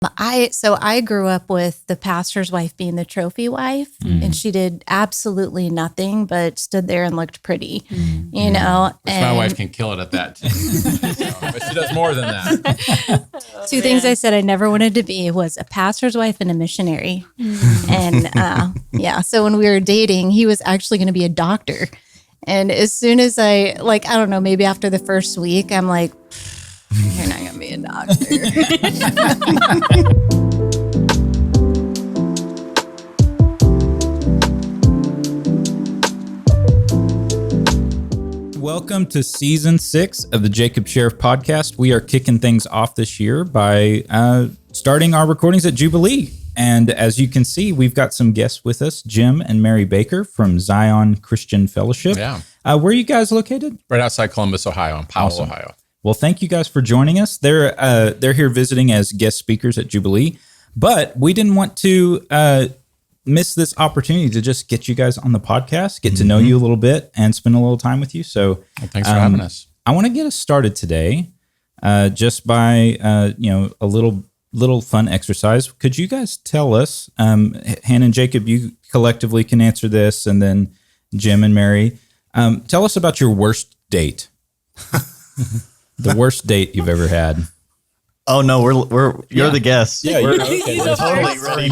I grew up with the pastor's wife being the trophy wife, and she did absolutely nothing but stood there and looked pretty, you know. Which my wife can kill it at that too. But she does more than that. Two things I said I never wanted to be was a pastor's wife and a missionary. And so when we were dating, he was actually going to be a doctor. And as soon as I don't know, maybe after the first week, I'm like, you're not going to be a doctor. Welcome to season 6 of the Jacob Sheriff podcast. We are kicking things off this year by starting our recordings at Jubilee. And as you can see, we've got some guests with us, Jim and Mary Baker from Zion Christian Fellowship. Yeah. Where are you guys located? Right outside Columbus, Ohio, in Powell, Awesome. Ohio. Well, thank you guys for joining us. They're here visiting as guest speakers at Jubilee, but we didn't want to miss this opportunity to just get you guys on the podcast, get to know you a little bit, and spend a little time with you. So, Thanks for having us. I want to get us started today, just by a little fun exercise. Could you guys tell us, Hannah and Jacob, you collectively can answer this, and then Jim and Mary, tell us about your worst date. The worst date you've ever had. Oh no, you're the guest. Yeah, we're okay. totally ready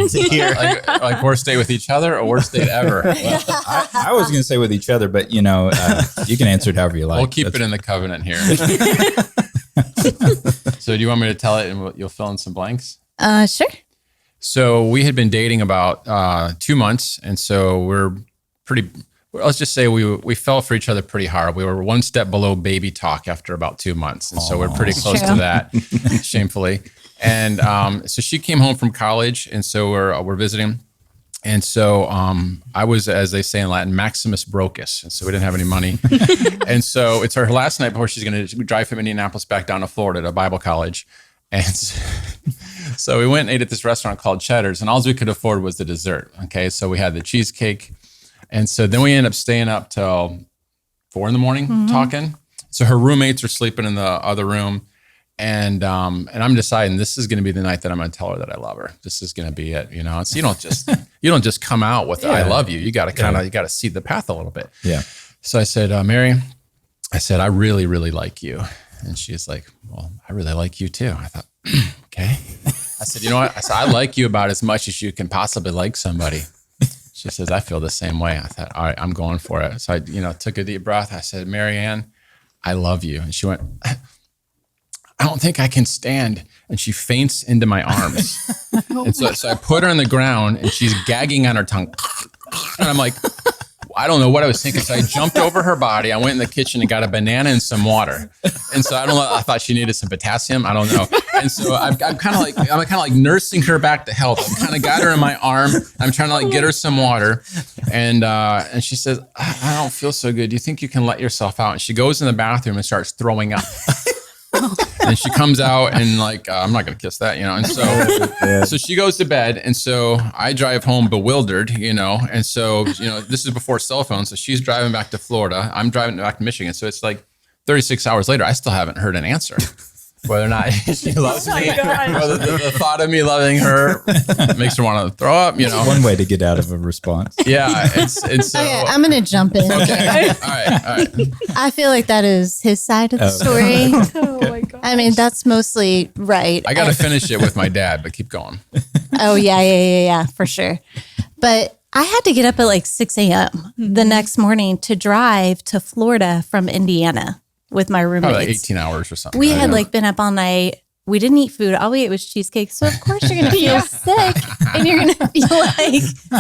to hear. Like worst date with each other or worst date ever? Well, I was going to say with each other, but you can answer it however you like. We'll keep it in the covenant here. So do you want me to tell it and you'll fill in some blanks? Sure. So we had been dating about 2 months. And so let's just say we fell for each other pretty hard. We were one step below baby talk after about 2 months. And so we're pretty close to that, shamefully. And so she came home from college, and so we're visiting. And so I was, as they say in Latin, Maximus Brocus. And so we didn't have any money. And so it's her last night before she's going to drive from Indianapolis back down to Florida to Bible college. And so we went and ate at this restaurant called Cheddar's, and all we could afford was the dessert. Okay, so we had the cheesecake. And so then we ended up staying up till 4 a.m. talking. So her roommates are sleeping in the other room. And I'm deciding this is going to be the night that I'm going to tell her that I love her. This is going to be it. So you don't just come out with I love you. You got to you got to seed the path a little bit. Yeah. So I said, Mary, I really, really like you. And she's like, well, I really like you too. I thought, okay. I said, you know what? I said, I like you about as much as you can possibly like somebody. She says, I feel the same way. I thought, all right, I'm going for it. So I, took a deep breath. I said, Mary Ann, I love you. And she went, I don't think I can stand. And she faints into my arms. And so I put her on the ground, and she's gagging on her tongue. And I'm like, I don't know what I was thinking. So I jumped over her body. I went in the kitchen and got a banana and some water. And so I thought she needed some potassium. I don't know. And so I'm kind of like nursing her back to health. I kind of got her in my arm. I'm trying to get her some water. And she says, I don't feel so good. Do you think you can let yourself out? And she goes in the bathroom and starts throwing up. And she comes out and I'm not going to kiss that, And so she goes to bed. And so I drive home bewildered, And so, this is before cell phones. So she's driving back to Florida. I'm driving back to Michigan. So it's 36 hours later. I still haven't heard an answer. Whether or not she loves me, whether the thought of me loving her makes her want to throw up, One way to get out of a response. Yeah. And so I'm going to jump in. Okay. All right. I feel like that is his side of the story. Oh my gosh. I mean, that's mostly right. I got to finish it with my dad, but keep going. Oh, yeah, for sure. But I had to get up at 6 a.m. the next morning to drive to Florida from Indiana with my roommates. Probably 18 hours or something. We had been up all night. We didn't eat food. All we ate was cheesecake. So of course you're going to feel sick and you're going to feel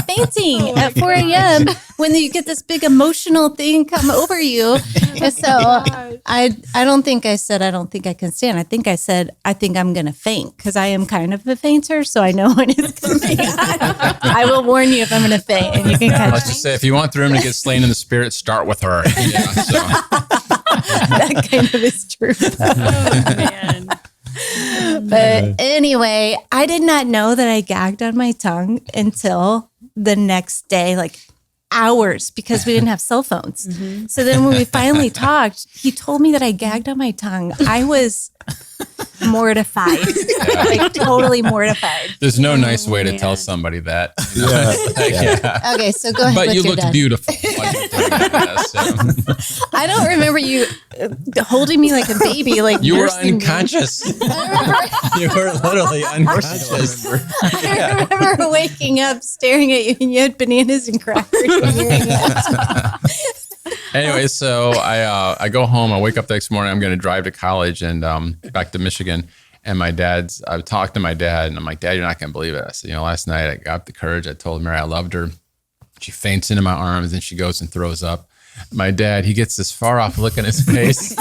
fainting at 4 a.m. when you get this big emotional thing come over you. And so I don't think I said, I don't think I can stand. I think I said, I think I'm going to faint because I am kind of a fainter. So I know when it's coming. I will warn you if I'm going to faint and you can catch Let's just say if you want the room to get slain in the spirit, start with her. Yeah, so. That kind of is true. Oh, man. But anyway, I did not know that I gagged on my tongue until the next day, hours, because we didn't have cell phones. So then when we finally talked, he told me that I gagged on my tongue. I was mortified, like totally mortified. There's no nice way to man. tell somebody that. Yeah. Okay, so go ahead But with you your looked dad. beautiful. while you were doing that, so. I don't remember you holding me like a baby. Like You were nursing me. unconscious. You were literally unconscious. I remember waking up, staring at you, and you had bananas and crackers in your hand. Anyway, so I go home. I wake up the next morning. I'm going to drive to college and back to Michigan. And I talked to my dad, and I'm like, Dad, you're not going to believe it. I said, last night I got up the courage. I told Mary I loved her. She faints into my arms, and she goes and throws up. My dad, he gets this far off look in his face.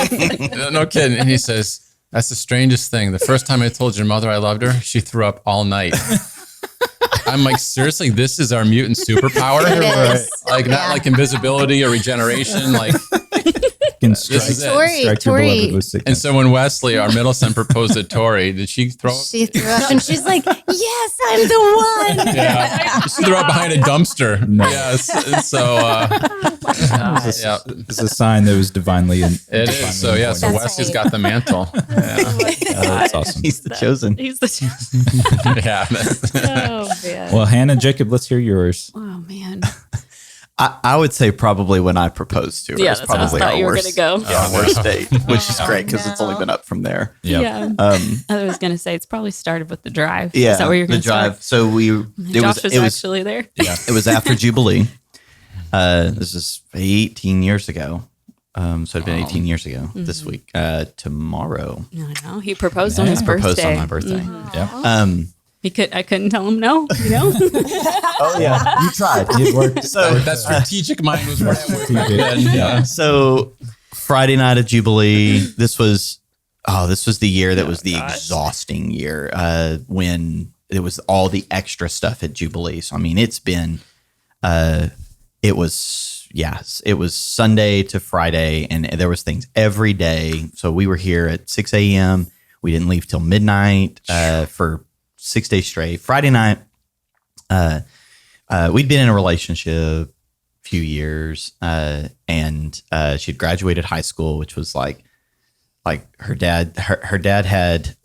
No kidding. And he says, that's the strangest thing. The first time I told your mother I loved her, she threw up all night. I'm like, seriously, this is our mutant superpower? It is. Like, not like invisibility or regeneration. Like, Can This is it. strike your Tori. beloved with sickness. and so when Wesley, our middle son, proposed to Tori, did she throw up? She threw up, and she's like, "Yes, I'm the one." Yeah. She threw up behind a dumpster. Nice. Yes. And so, yeah, It's a sign that was divinely. it is. So, yeah, so That's Wesley's right. got the mantle. Yeah. That's awesome. He's the chosen. He's the Yeah. Oh man. Well, Hannah, Jacob, let's hear yours. Oh man. I would say probably when I proposed to her. Yeah, It's that's what I probably thought our you were worst, gonna go. our worst date, which is Oh, great because it's only no. been up from there. Yep. Yeah. I was gonna say it's probably started with the drive. Yeah, Is that where you're the gonna drive. start? So Josh was actually there. it was after Jubilee. This is 18 years ago. So it'd been 18 years ago this week. Tomorrow, No, he proposed on his proposed birthday. on my birthday. Yeah. I couldn't tell him no. Oh yeah, you tried. It worked. So That strategic mind was right. Yeah. So Friday night of Jubilee, this was the year that was the exhausting year when it was all the extra stuff at Jubilee. So I mean, it was Sunday to Friday, and there was things every day. So we were here at 6 a.m. We didn't leave till midnight for 6 days straight. Friday night, we'd been in a relationship a few years, and she'd graduated high school, which was like her dad had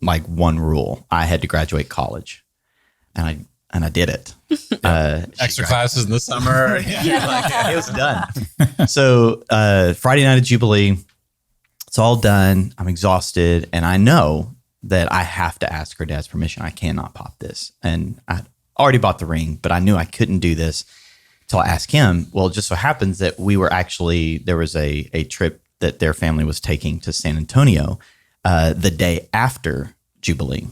like one rule: I had to graduate college, and I did it. Extra classes in the summer. It was done. So Friday night of Jubilee, it's all done. I'm exhausted, and I know that I have to ask her dad's permission. I cannot pop this. And I already bought the ring, but I knew I couldn't do this till I asked him. Well, it just so happens that there was a trip that their family was taking to San Antonio the day after Jubilee.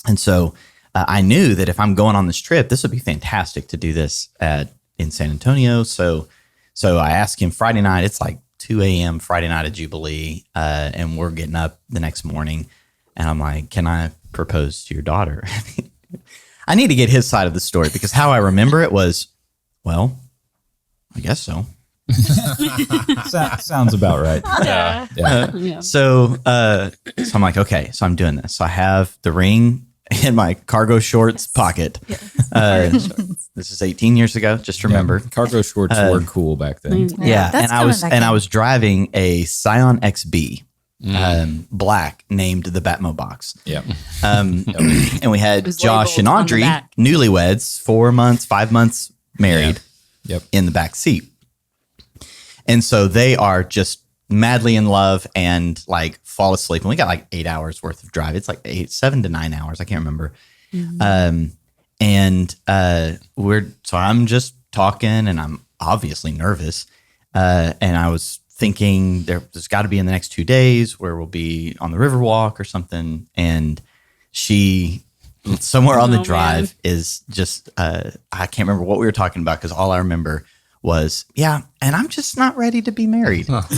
And so I knew that if I'm going on this trip, this would be fantastic to do this in San Antonio. So I asked him Friday night. It's like 2 a.m. Friday night of Jubilee, and we're getting up the next morning. And I'm like, can I propose to your daughter? I need to get his side of the story because how I remember it was, well, I guess so. Sounds about right. Yeah. Yeah. So I'm like, okay, so I'm doing this. So I have the ring in my cargo shorts pocket. This is 18 years ago. Just remember. Yeah. Cargo shorts were cool back then. Yeah, that's and I was driving a Scion XB, black, named the Batmo box. Yeah. And we had was Josh and labeled on the Audrey, back. newlyweds, 5 months married, Yep. in the back seat. And so they are just madly in love and like fall asleep. And we got like 8 hours worth of drive. It's like 7 to 9 hours. I can't remember. So I'm just talking and I'm obviously nervous. And I was thinking there's got to be in the next 2 days where we'll be on the Riverwalk or something. And she, somewhere on the Oh, drive, man. is just, I can't remember what we were talking about because all I remember was, yeah, and I'm just not ready to be married. Yes,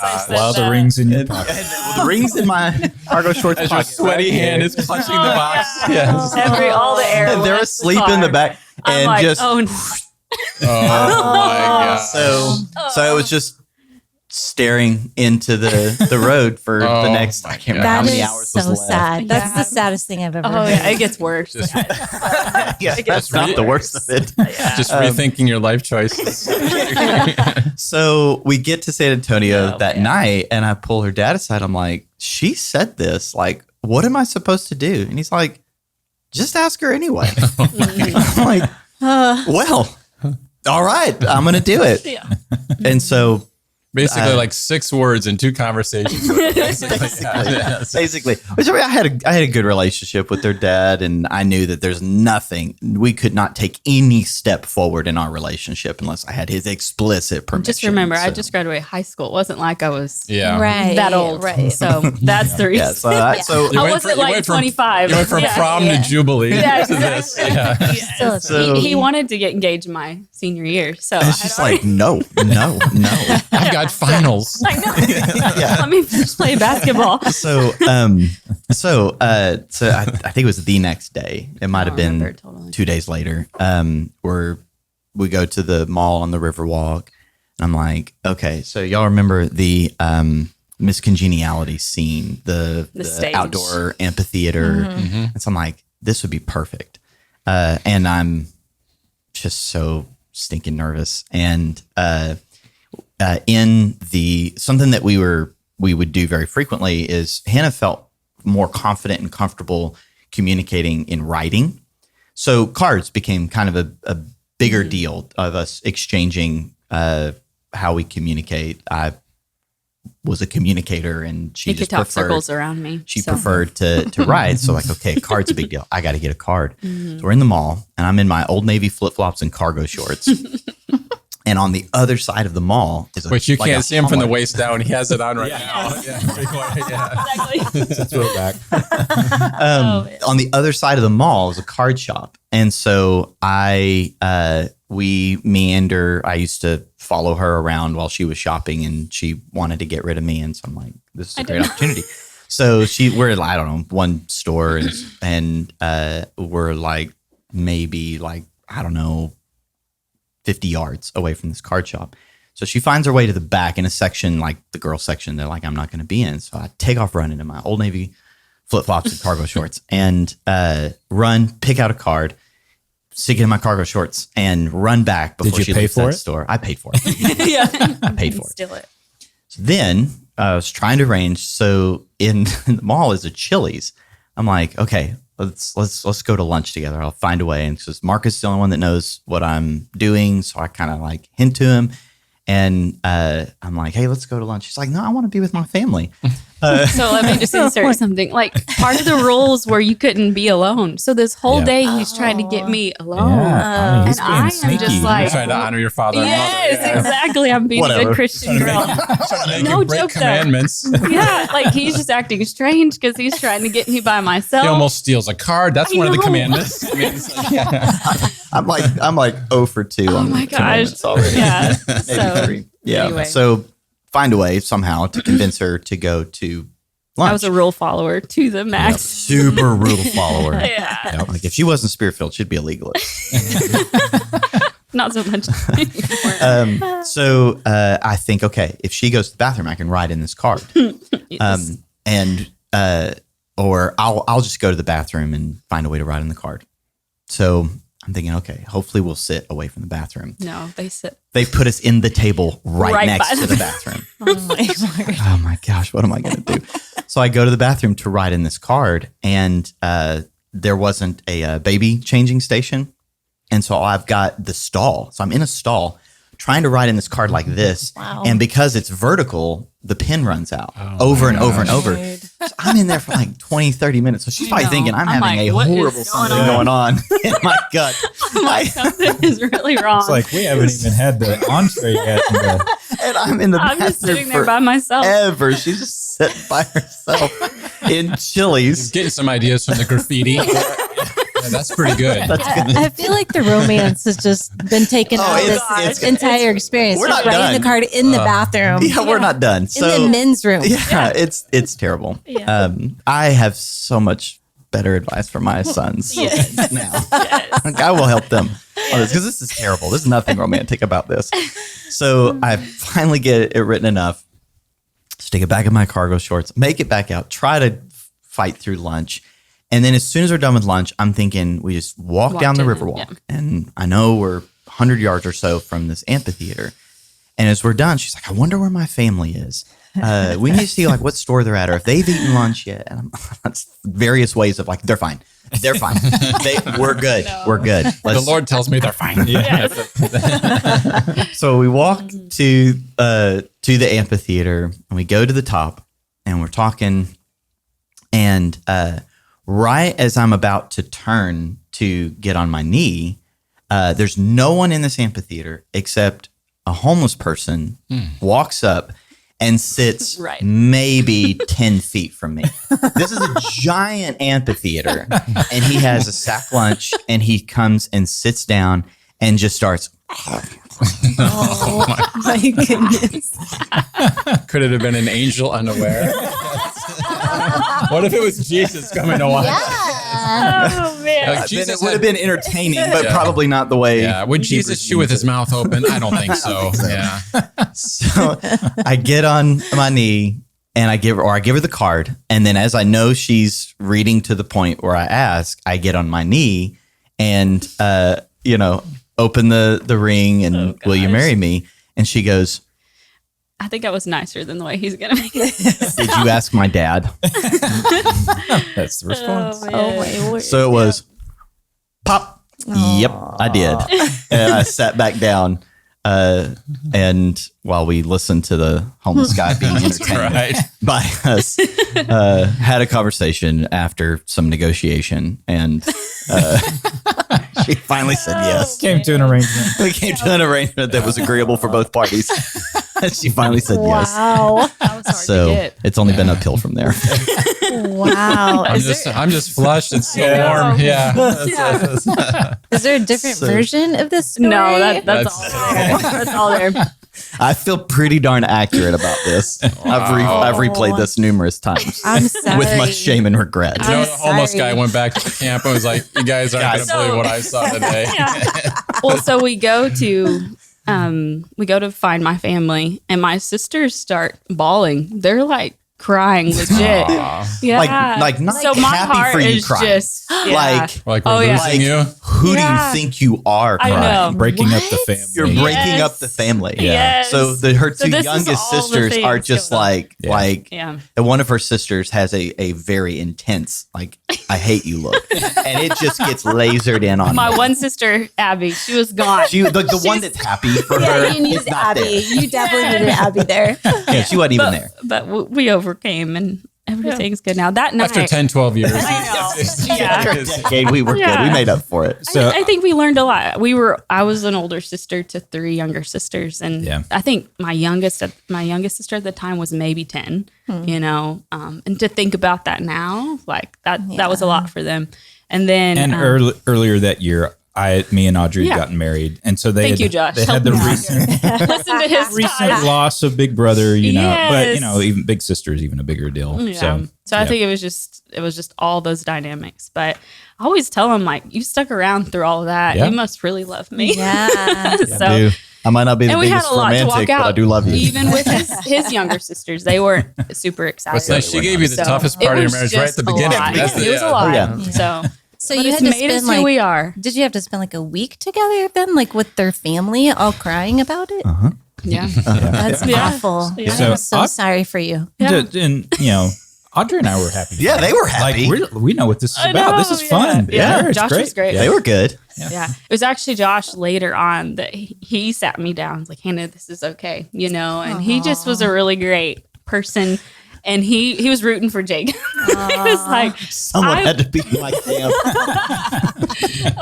I said While the that. ring's in your And pocket. the ring's in my cargo shorts As your pocket. sweaty hand is clutching the box. Yes. All the air. And they're left asleep the in the car. back. I'm And like, just oh no. Oh my God. so it was just staring into the road for Oh, the next, I can't remember how That many is hours so was left. sad. That's Yeah. the saddest thing I've ever Oh heard. yeah, it gets worse. Yeah, that's not the worst of it. Just rethinking your life choices. So we get to San Antonio Oh, that man. night, and I pull her dad aside. I'm like, she said this. Like, what am I supposed to do? And he's like, just ask her anyway. I'm like, well, all right, I'm going to do it. Yeah. And so Basically, like 6 words in 2 conversations. basically, which I mean, I had a good relationship with their dad, and I knew that there's nothing, we could not take any step forward in our relationship unless I had his explicit permission. Just remember, I So- just graduated high school. It wasn't like I was Yeah. Right. that old. Right. So that's the reason. yeah. So You I went wasn't from- you like went from- 25. You went from Yeah. prom to Jubilee Yeah, to this. exactly. Yeah. Yes. Still, So- he wanted to get engaged in my senior year. So and it's I'd just already- like, no. I've got finals. I know. Let me finish playing basketball. So I think it was the next day. It might have been remember totally. 2 days later. Where we go to the mall on the Riverwalk, and I'm like, okay, so y'all remember the Miss Congeniality scene, the stage. outdoor amphitheater, and so I'm like, this would be perfect. And I'm just so stinking nervous, and in the something that we would do very frequently is Hannah felt more confident and comfortable communicating in writing. So cards became kind of a bigger deal of us exchanging how we communicate. I was a communicator, and she He could just talk preferred circles around me. she so. preferred to write. So like, okay, card's a big deal. I got to get a card. So we're in the mall, and I'm in my Old Navy flip-flops and cargo shorts. And on the other side of the mall is a, Which you like can't a see him from the Hallmark. waist down. He has it on right now. Yeah. Exactly. Throw it back. On the other side of the mall is a card shop. And so we meander. I used to follow her around while she was shopping, and she wanted to get rid of me. And so I'm like, this is a great opportunity. So we're at, I don't know, one store, and we're like, maybe like, I don't know, 50 yards away from this card shop. So she finds her way to the back in a section, like the girl section, that like I'm not going to be in. So I take off running in my Old Navy flip-flops and cargo shorts, and run, pick out a card, stick it in my cargo shorts, and run back before you she pay leaves for that it? store. I paid for it. Yeah. I paid for it. Steal it. So then I was trying to arrange. So in the mall is a Chili's. I'm like, okay, let's go to lunch together. I'll find a way. And so Marcus is the only one that knows what I'm doing. So I kind of like hint to him, and I'm like, hey, let's go to lunch. He's like, no, I want to be with my family. So let me just insert something. Like part of the rules were you couldn't be alone. So this whole Yeah. day he's trying to get me alone. Yeah, I mean, he's and being I am sneaky. just like, You're trying to honor your father and yes, mother. exactly. I'm being a Whatever. good Christian girl. Make No you break joke, though. commandments. Yeah, like he's just acting strange because he's trying to get me by myself. He almost steals a card. That's I one of the know. commandments. I mean, it's like, yeah. I'm like 0 for 2 Oh on my the commandments gosh. already. Yeah. Maybe So 3. Yeah. anyway. So find a way somehow to convince her to go to lunch. I was a rule follower to the Yep, max. super rule follower. Yeah. Like if she wasn't spirit filled, she'd be a legalist. Not so much. So I think, okay, if she goes to the bathroom, I can ride in this card, Yes. or I'll just go to the bathroom and find a way to ride in the card. So I'm thinking, okay, hopefully we'll sit away from the bathroom. No, they sit. They put us in the table right Right next by to the the bathroom. Oh my word. Oh my gosh, what am I going to do? So I go to the bathroom to write in this card, and there wasn't a baby changing station. And so I've got the stall. So I'm in a stall trying to write in this card like this. Wow. And because it's vertical, the pen runs out over and over and over. So I'm in there for like 20, 30 minutes. So she's I probably know. thinking I'm I'm having like, a what is horrible going something on? going on in my gut. I'm like, something is really wrong. It's like we haven't even had the entree yet. And I'm in the I'm just bathroom sitting there by myself. forever. She's just sitting by herself in Chili's. Getting some ideas from the graffiti. Yeah, that's pretty good. I feel like the romance has just been taken out of it's- this entire experience. We're Just not writing done. the card in the bathroom. Yeah, we're not done. In So the men's room. yeah, it's terrible. Yeah. I have so much better advice for my sons now. Yes. I will help them. because this is terrible. There's nothing romantic about this. So I finally get it written enough. Stick it back in my cargo shorts, make it back out, try to fight through lunch. And then as soon as we're done with lunch, I'm thinking we just walk down the Riverwalk. Yeah. And I know we're 100 yards or so from this amphitheater. And as we're done, she's like, I wonder where my family is. We need to see like what store they're at or if they've eaten lunch yet. And that's various ways of like, they're fine. They're fine. We're good. No. We're good. The Lord tells me they're fine. So we walk to the amphitheater and we go to the top and we're talking. And right as I'm about to turn to get on my knee, there's no one in this amphitheater except a homeless person walks up and sits maybe 10 feet from me. This is a giant amphitheater, and he has a sack lunch, and he comes and sits down and just starts. Oh my goodness. Could it have been an angel unaware? What if it was Jesus coming to watch? Oh man. Like Then it would have been entertaining, but probably not the way. Yeah. Would Jesus chew with his mouth open? I don't think so. Yeah. So I get on my knee and I give her the card. And then as I know she's reading to the point where I ask, I get on my knee and, open the ring and will you marry me? And she goes, I think I was nicer than the way he's going to make it. did you ask my dad? That's the response. Oh my word. So it was pop. Yep, I did. And I sat back down. And while we listened to the homeless guy being entertained by us, had a conversation after some negotiation, and she finally said yes. Came to an arrangement. We came to an arrangement that was agreeable for both parties. And she finally said yes. Wow. That was hard So to get. it's only been uphill from there. Wow. I'm just flushed. It's so warm. Yeah. Is there a different version of this story? No, that's all there. That's all there. I feel pretty darn accurate about this. I've replayed this numerous times. I'm sorry. With much shame and regret. You know, the homeless sorry. guy went back to the camp and was like, you guys aren't going to believe what I saw today. Well, so we go to find my family, and my sisters start bawling. They're like crying legit. Yeah. Like not so my happy heart for you is crying. just Like we're losing you. Who do you think you are I crying? know. Breaking up the What? family. You're breaking up the family. Yes. So her So two this is youngest all the sisters are things just going on. and one of her sisters has a very intense, like, I hate you look. And it just gets lasered in on My her. one sister, Abby, she was gone. The one that's happy for her Yeah, you needed is not Abby. there. You definitely needed Abby there. Yeah, she wasn't even there. But we overcame, and everything's good now. That night, After 10, 12 years. After a yeah. decade, we were good. We made up for it. So I think we learned a lot. I was an older sister to 3 younger sisters, and I think my youngest sister at the time was maybe 10. And to think about that now, like that was a lot for them. And then earlier that year, me and Audrey had gotten married, and so Thank you, Josh. They had the recent listen to his recent loss of Big Brother, Yes. but even Big Sister is even a bigger deal. Yeah. So I think it was just all those dynamics. But I always tell him, like, you stuck around through all of that. Yeah. You must really love me. Yeah. So I might not be the and we had biggest a lot to romantic, walk out. but I do love you. Even with his younger sisters, they weren't super excited. So she gave you the So toughest it part of your was marriage right at the just a beginning. lot. That's It was a lot. Yeah. So So but you it's had to made us spend who we are. Did you have to spend like a week together then, like with their family, all crying about it? Yeah. That's Yeah. awful. Yeah. I'm So so sorry for you. Yeah. And Audrey and I were happy. Yeah, they were happy. Like we know what this is I about. know, This is yeah. fun. Yeah. it's Josh was great. Yeah. They were good. Yeah. It was actually Josh later on that he sat me down, like, Hannah, this is okay, and he just was a really great person. And he was rooting for Jake. He was like, Someone had to be my camp.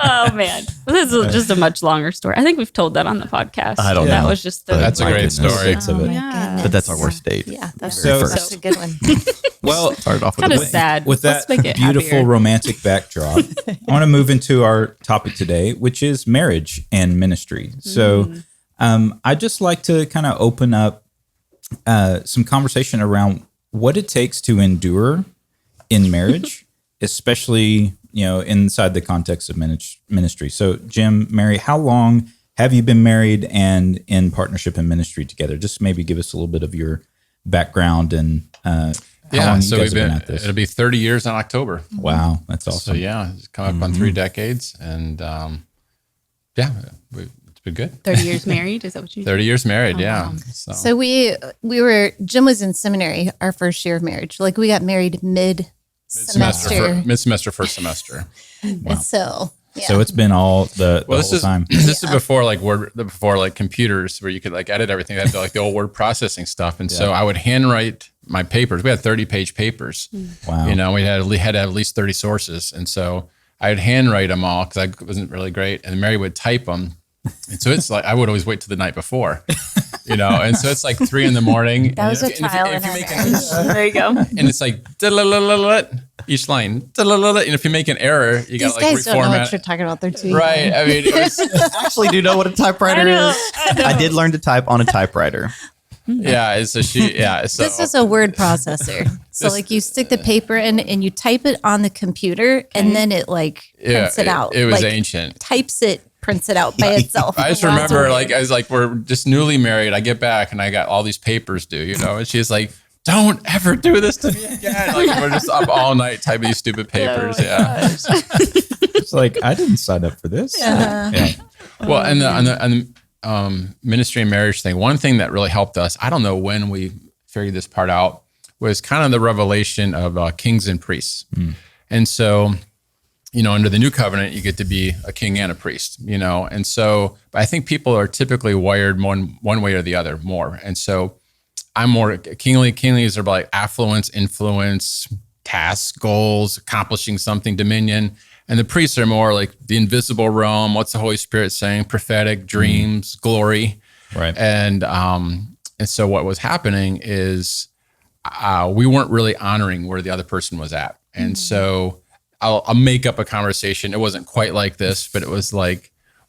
oh man, this is just a much longer story. I think we've told that on the podcast. I don't That know. was just That's a great story. Bits of it. Yeah. But that's our worst date. Yeah, that's, So- that's a good one. Well, Started off with Kind a of bang. sad. with Let's that make it beautiful happier. romantic backdrop, I want to move into our topic today, which is marriage and ministry. So I'd just like to kind of open up some conversation around what it takes to endure in marriage, especially, inside the context of ministry. So Jim, Mary, how long have you been married and in partnership and ministry together? Just maybe give us a little bit of your background and how long you guys have been at this. It'll be 30 years in October. Wow, that's awesome. So it's come up on 3 decades, and it's been good. 30 years married, is that what you 30 years married, yeah. Wow. So Jim was in seminary our first year of marriage. Like we got married mid-semester, first semester. Wow. So it's been all the whole time. This is before before computers where you could edit everything. They had the old word processing stuff, and so I would handwrite my papers. We had 30-page papers. Wow. We had to have at least 30 sources, and so I would handwrite them all because I wasn't really great, and Mary would type them. And so it's I would always wait till the night before, and so it's 3 a.m. That was a trial in our marriage. There you go. And it's each line. And if you make an error, you got These guys don't know reformat. what you're talking about. They're too Right. I mean, it was, Actually, do you know what a typewriter is? I did learn to type on a typewriter. yeah. So so This is a word processor. So you stick the paper in and you type it on the computer and then it prints it out. It was ancient. Types it, prints it out by itself. I just remember I was we're just newly married. I get back and I got all these papers due, and she's like, don't ever do this to me again. We're just up all night typing these stupid papers. It's I didn't sign up for this. Yeah. Well, and the ministry and marriage thing, one thing that really helped us, I don't know when we figured this part out, was kind of the revelation of kings and priests. And so, under the new covenant, you get to be a king and a priest, and so, but I think people are typically wired one way or the other more. And so I'm more kingly. Kinglies are affluence, influence, tasks, goals, accomplishing something, dominion. And the priests are more the invisible realm. What's the Holy Spirit saying? Prophetic, dreams, glory. Right. And so what was happening is we weren't really honoring where the other person was at. And so I'll make up a conversation. It wasn't quite like this, but it was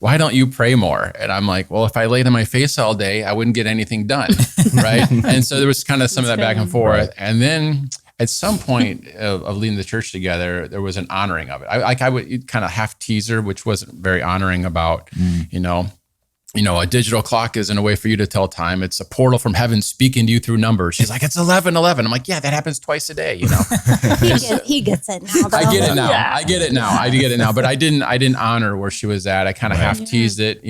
why don't you pray more? And I'm well, if I laid on my face all day, I wouldn't get anything done. Right. And so there was kind of some of that back and forth. Right. And then at some point of leading the church together, there was an honoring of it. I would kind of half teaser, which wasn't very honoring about, a digital clock isn't a way for you to tell time. It's a portal from heaven speaking to you through numbers. She's it's 11:11. I'm yeah, that happens twice a day, He gets it now. I get it now. Yeah. I get it now. But I didn't honor where she was at. I kind of half teased it,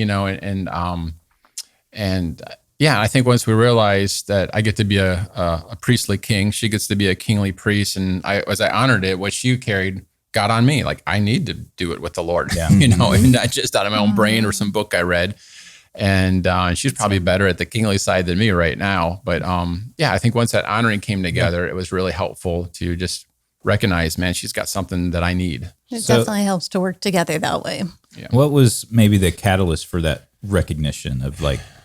I think once we realized that I get to be a priestly king, she gets to be a kingly priest, and as I honored it, what she carried got on me. I need to do it with the Lord, and not just out of my own brain or some book I read. And she's probably better at the kingly side than me right now. But I think once that honoring came together, it was really helpful to just recognize, man, she's got something that I need. It definitely helps to work together that way. Yeah. What was maybe the catalyst for that recognition of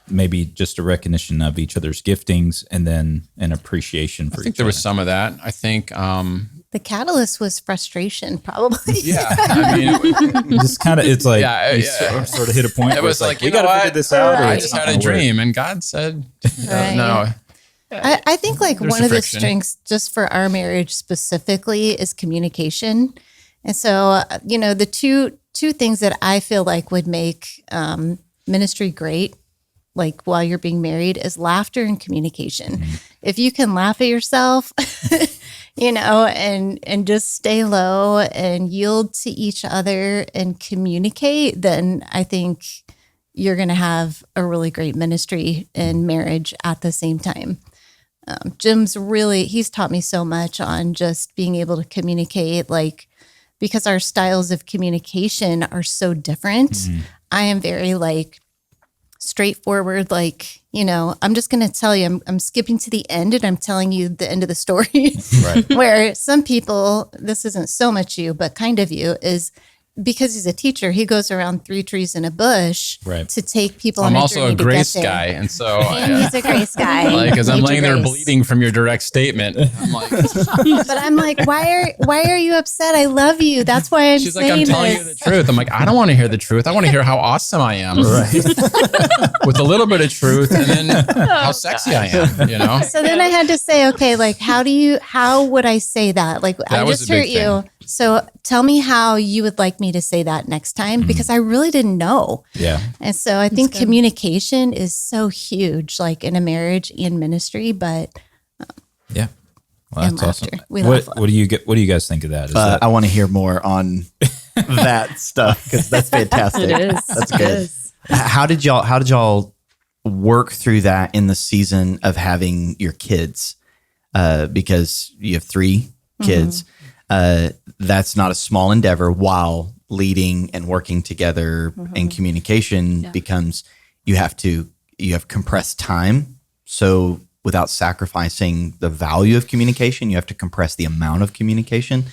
maybe just a recognition of each other's giftings and then an appreciation for each other? I think there was some of that. I think the catalyst was frustration, probably. Yeah, I mean, just kind of, it's sort of hit a point. It was we got to figure this out. I just had a dream, and God said, "No." I think one of the strengths just for our marriage specifically is communication, and so the two things that I feel would make ministry great, while you're being married, is laughter and communication. Mm-hmm. If you can laugh at yourself. And just stay low and yield to each other and communicate, then I think you're going to have a really great ministry and marriage at the same time. He's taught me so much on just being able to communicate, because our styles of communication are so different. Mm-hmm. I am very straightforward, I'm just going to tell you, I'm skipping to the end and I'm telling you the end of the story. Right. Where some people, this isn't so much you, but kind of you, is because he's a teacher, he goes around 3 trees in a bush to take people on a journey to get there. I'm also a grace guy, and so he's a grace guy. As I'm laying there bleeding from your direct statement, I'm but I'm why are you upset? I love you. That's why She's I'm telling you the truth. I'm I don't want to hear the truth. I want to hear how awesome I am, right? With a little bit of truth, and then how sexy I am. So then I had to say, okay, how would I say that? I just heard you. So tell me how you would like me to say that next time, because I really didn't know. Yeah. And so I think communication is so huge, like in a marriage and ministry, but Yeah. Well, and that's awesome. laughter. We laugh. What do you guys think of that? Is that I want to hear more on that stuff because that's fantastic. It is. That's It good. is. How did y'all work through that in the season of having your kids? Because you have 3 kids. That's not a small endeavor, while leading and working together and communication becomes, you have compressed time. So without sacrificing the value of communication, you have to compress the amount of communication.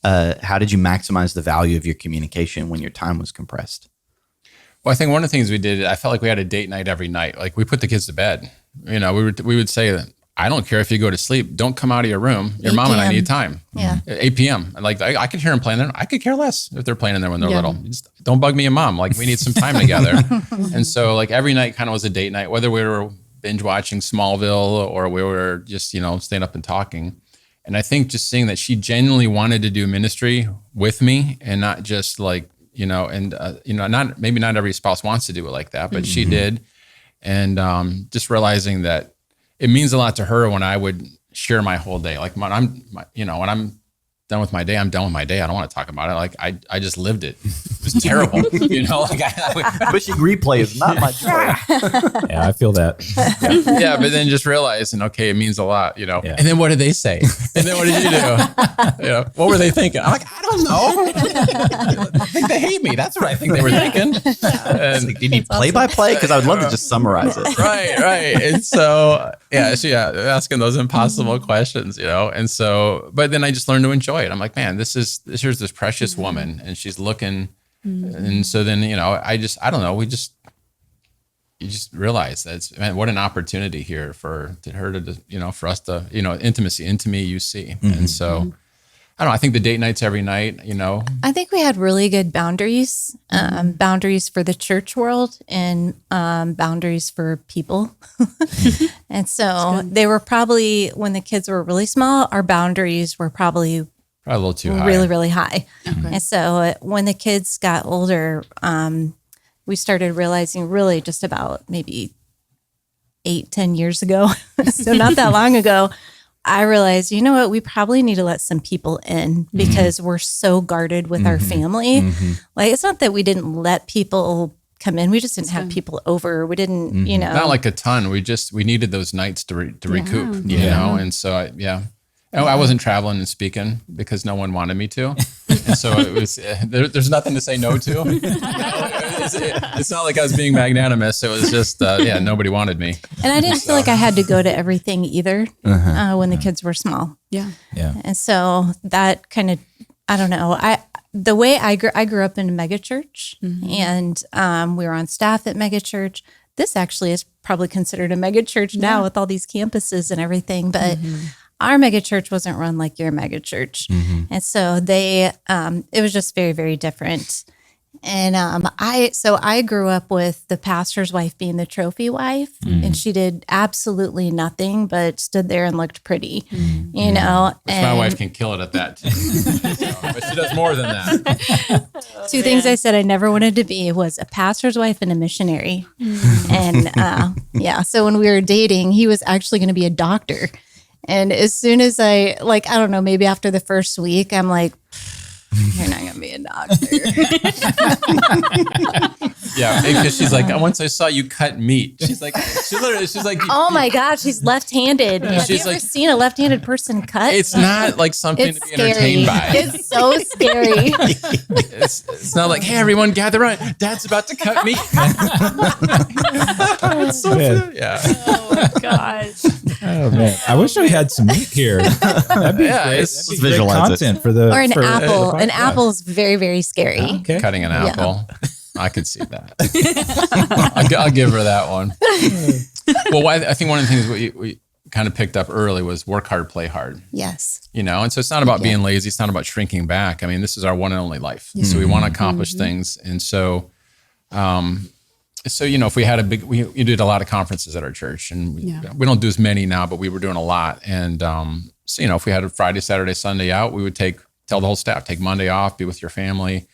How did you maximize the value of your communication when your time was compressed? Well, I think one of the things we did, I felt like we had a date night every night. Like we put the kids to bed. You know, we would say that, I don't care if you go to sleep. Don't come out of your room. Your mom and I need time. Yeah. 8 p.m. Like I could hear them playing there. I could care less if they're playing in there when they're little. Just don't bug me and mom. Like we need some time together. And so like every night kind of was a date night, whether we were binge watching Smallville or we were just, staying up and talking. And I think just seeing that she genuinely wanted to do ministry with me and not just like, maybe not every spouse wants to do it like that, but she did. And just realizing that it means a lot to her when I would share my whole day. Like when I'm done with my day, I'm done with my day. I don't want to talk about it. Like I just lived it. It was terrible. Pushing replay is not my joy. Yeah, I feel that. Yeah, but then just realizing, okay, it means a lot, Yeah. And then what did they say? And then what did you do? What were they thinking? I'm like, I don't know. I think they hate me. That's what I think they were thinking. And Like, do you need play-by-play? Because I would love to just summarize it. right. And so, asking those impossible questions, And so, but then I just learned to enjoy it. I'm like, man, here's this precious woman, and she's looking. And so then, I don't know. You just realize that man, what an opportunity here for her to, for us to, intimacy into me, you see. And so, I don't know. I think the date nights every night, I think we had really good boundaries, boundaries for the church world and boundaries for people. And so they were probably, when the kids were really small, our boundaries were probably a little too high. Really, really high. Okay. And so when the kids got older, we started realizing really just about maybe 8-10 years ago, so not that long ago, I realized, you know what, we probably need to let some people in because we're so guarded with our family. Like, it's not that we didn't let people come in. We just didn't have people over. We didn't, Not like a ton. We needed those nights to recoup, And so, I wasn't traveling and speaking because no one wanted me to. And so it was, there's nothing to say no to. It's not like I was being magnanimous. It was just, nobody wanted me. And I didn't feel like I had to go to everything either when the kids were small. Yeah. And so that kind of, I don't know. The way I grew up in a mega church, and we were on staff at mega church. This actually is probably considered a mega church now with all these campuses and everything, but our mega church wasn't run like your mega church. And so it was just very, very different. And I grew up with the pastor's wife being the trophy wife, and she did absolutely nothing but stood there and looked pretty, Which my wife can kill it at that too. But she does more than that. Two things I said I never wanted to be was a pastor's wife and a missionary. And so when we were dating, he was actually going to be a doctor. And as soon as I don't know, maybe after the first week, I'm like, you're not going to be a doctor. Yeah, because she's like, once I saw you cut meat, she's like, oh my gosh, she's left-handed. Have you ever seen a left-handed person cut? It's not like something to be entertained by. It's so scary. It's not like, hey, everyone, gather around. Dad's about to cut meat. It's so good. Yeah. Oh my gosh. Oh man, I wish we had some meat here. That'd be great. Let's That'd be great visualize content for the or an for apple. the An podcast. apple is very, very scary. Okay. Cutting an apple. I could see that. I'll give her that one. Well, I think one of the things we kind of picked up early was work hard, play hard. Yes. And so it's not about being lazy. It's not about shrinking back. I mean, this is our one and only life. So we want to accomplish things. And so, if we had we did a lot of conferences at our church, and we don't do as many now, but we were doing a lot. And if we had a Friday, Saturday, Sunday out, we would take tell the whole staff, take Monday off, be with your family,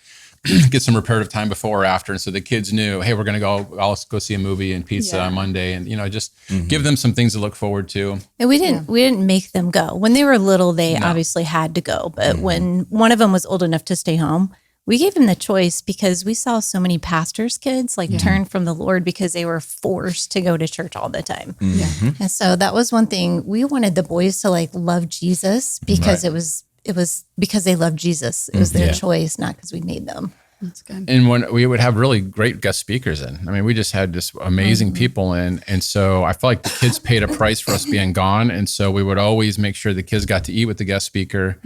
get some reparative time before or after. And so the kids knew, hey, we're going to I'll go see a movie and pizza on Monday. And, just give them some things to look forward to. And we didn't make them go. When they were little, they obviously had to go. But when one of them was old enough to stay home, we gave them the choice because we saw so many pastors' kids turn from the Lord because they were forced to go to church all the time. And so that was one thing. We wanted the boys to love Jesus because it was because they loved Jesus. It was their choice, not because we made them. That's good. And when we would have really great guest speakers in, I mean, we just had just amazing people in. And so I felt like the kids paid a price for us being gone. And so we would always make sure the kids got to eat with the guest speaker.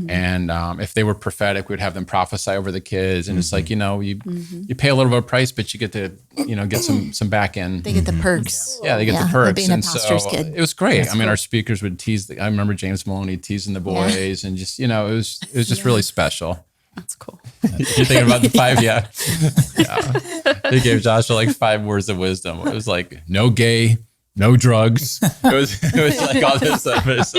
And if they were prophetic, we'd have them prophesy over the kids. And it's like, you pay a little bit of price, but you get to, get some back end. They get the perks. Yeah, they get the perks. Being a and pastor's so kid. it was great. That's our speakers would tease. I remember James Maloney teasing the boys and just, it was just really special. That's cool. You're thinking about the 5, yeah. They gave Joshua 5 words of wisdom. It was no gay, no drugs. It was like all this stuff. It's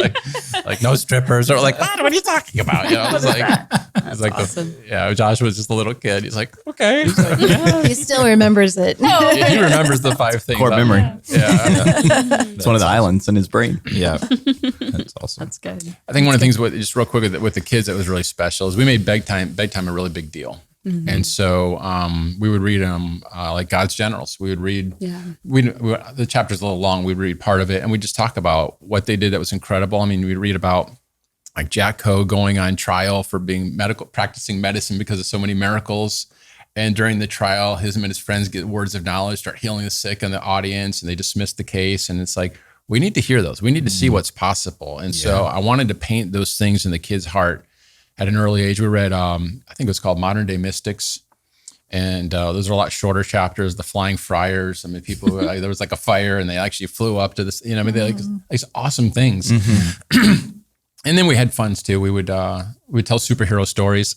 like no strippers or what are you talking about? It was awesome. Joshua was just a little kid. He's like, okay. He's like, yeah. He still remembers it. He remembers the 5 things. Core memory. Yeah. It's one of the islands in his brain. Yeah. That's awesome. That's good. I think one of the things just real quick with the kids that was really special is we made bedtime a really big deal. And so we would read them like God's Generals. We would read, the chapter's a little long. We'd read part of it and we'd just talk about what they did that was incredible. I mean, we'd read about Jack Coe going on trial for being practicing medicine because of so many miracles. And during the trial, him and his friends get words of knowledge, start healing the sick in the audience, and they dismiss the case. And it's like, we need to hear those. We need to see what's possible. And so I wanted to paint those things in the kid's heart. At an early age, we read, I think it was called Modern Day Mystics. And those are a lot shorter chapters, the Flying Friars. I mean, people, there was a fire and they actually flew up to this, they these awesome things. And then we had funds too. We'd tell superhero stories.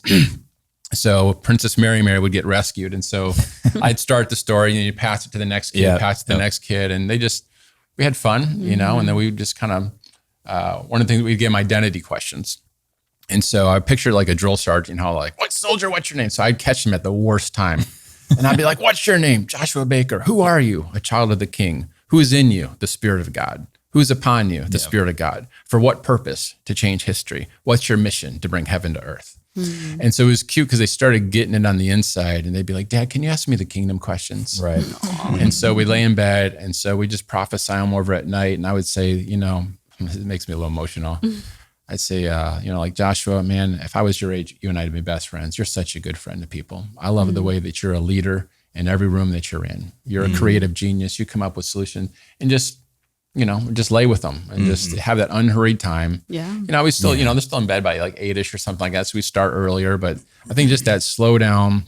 So Princess Mary would get rescued. And so I'd start the story and you pass it to the next kid, pass it to the next kid. And we had fun, and then we would just kind of, one of the things we'd give them identity questions. And so I pictured a drill sergeant, what soldier, what's your name? So I'd catch him at the worst time. And I'd be like, what's your name? Joshua Baker. Who are you? A child of the King. Who is in you? The Spirit of God. Who is upon you? The Spirit of God. For what purpose? To change history. What's your mission? To bring heaven to earth. And so it was cute because they started getting it on the inside and they'd be like, Dad, can you ask me the kingdom questions? Right. And so we lay in bed and so we just prophesy them over at night. And I would say, it makes me a little emotional. I'd say, Joshua, man, if I was your age, you and I'd be best friends. You're such a good friend to people. I love the way that you're a leader in every room that you're in. You're a creative genius. You come up with solutions and just lay with them and just have that unhurried time. Yeah. We still, they're still in bed by 8ish or something like that. So we start earlier, but I think just that slow down,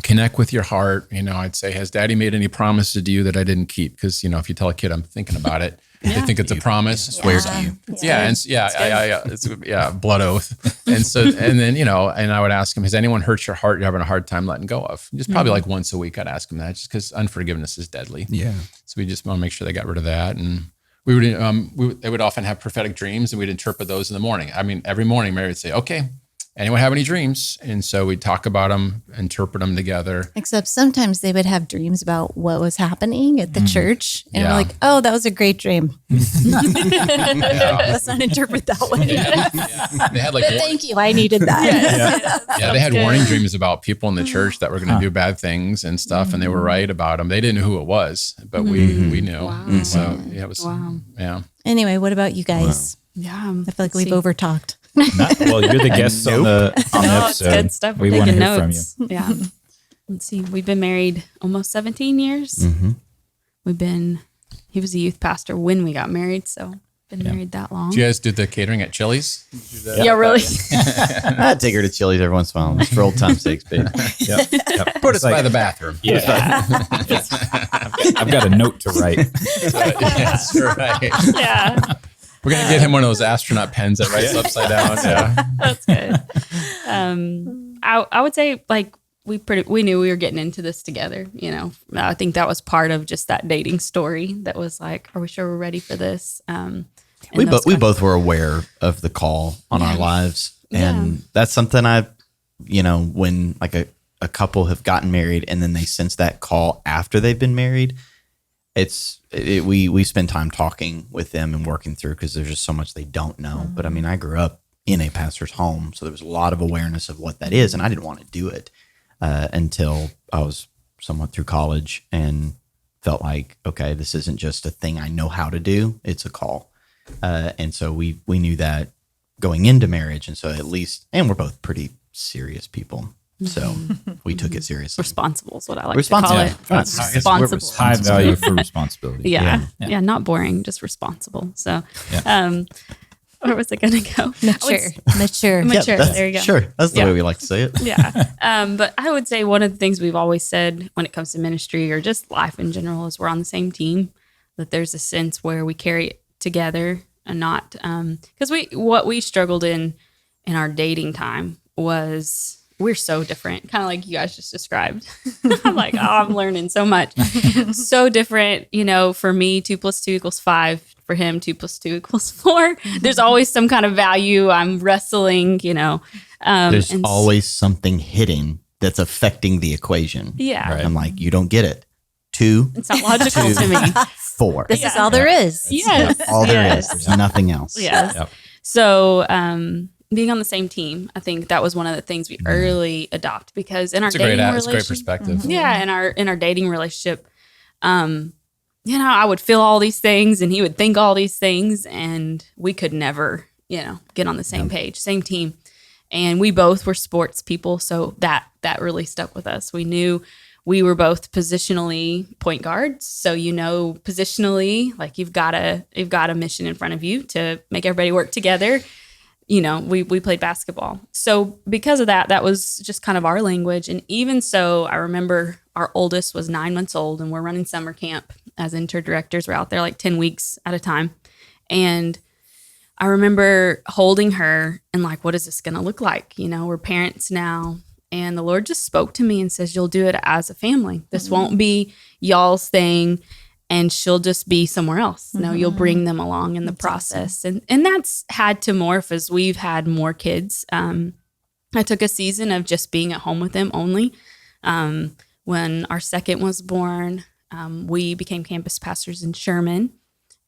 connect with your heart. I'd say, has Daddy made any promises to you that I didn't keep? Because, if you tell a kid I'm thinking about it, they think it's a promise. Swear to you. It's blood oath. And so, and then, and I would ask him, has anyone hurt your heart you're having a hard time letting go of? Just probably once a week I'd ask him that just because unforgiveness is deadly. Yeah. So we just want to make sure they got rid of that. And we would, they would often have prophetic dreams and we'd interpret those in the morning. I mean, every morning Mary would say, okay, anyone have any dreams? And so we'd talk about them, interpret them together. Except sometimes they would have dreams about what was happening at the church. And we're like, oh, that was a great dream. Let's not interpret that way. They had thank you. I needed that. They had warning dreams about people in the church that were going to do bad things and stuff. And they were right about them. They didn't know who it was, but we knew. Wow. And so it was, Anyway, what about you guys? Wow. Yeah. I feel like we've overtalked. Well, you're the guest on the episode. It's good stuff. We We're want to taking hear notes. from you. Yeah. Let's see. We've been married almost 17 years. He was a youth pastor when we got married. So been married that long. Did you guys do the catering at Chili's? Yeah, really. I'd take her to Chili's every once in a while for old time's sake, babe. Put us by the bathroom. Yeah. I've got a note to write. That's right. Yeah. We're going to get him one of those astronaut pens that writes upside down. Yeah. That's good. I would say we knew we were getting into this together. I think that was part of just that dating story that was like, are we sure we're ready for this? We both were aware of the call on our lives. And that's something when like a couple have gotten married and then they sense that call after they've been married, we spend time talking with them and working through, because there's just so much they don't know. But I mean, I grew up in a pastor's home, so there was a lot of awareness of what that is, and I didn't want to do it until I was somewhat through college and felt like, okay, this isn't just a thing I know how to do, it's a call. And so we knew that going into marriage, and so and we're both pretty serious people, so we took it seriously. Responsible is what I like to call it. Responsible. High value for responsibility. Yeah, not boring, just responsible. So, where was it going to go? Mature. There you go. Sure, that's the way we like to say it. Yeah. But I would say one of the things we've always said when it comes to ministry or just life in general is we're on the same team, that there's a sense where we carry it together and not, because what we struggled in our dating time was we're so different, kind of like you guys just described. I'm like, I'm learning so much. So different, for me, 2 + 2 = 5. For him, 2 + 2 = 4. There's always some kind of value. I'm wrestling, There's always something hidden that's affecting the equation. Yeah. Right. I'm like, you don't get it. 2. It's not logical to me. 4. This is all there is. Yes. All there is. There's nothing else. Yes. Yep. So, being on the same team, I think that was one of the things we early adopt, because in our dating relationship, it's a great perspective. Yeah, in our dating relationship, I would feel all these things and he would think all these things, and we could never, get on the same page, same team. And we both were sports people, so that really stuck with us. We knew we were both positionally point guards, so positionally, like you've got a mission in front of you to make everybody work together. We played basketball. So because of that, that was just kind of our language. And even so, I remember our oldest was 9 months old, and we're running summer camp as inter-directors. We're out there like 10 weeks at a time. And I remember holding her and like, what is this going to look like? We're parents now. And the Lord just spoke to me and says, you'll do it as a family. This won't be y'all's thing, and she'll just be somewhere else. No, you'll bring them along in the process. Awesome. And that's had to morph as we've had more kids. I took a season of just being at home with them only. When our second was born, we became campus pastors in Sherman.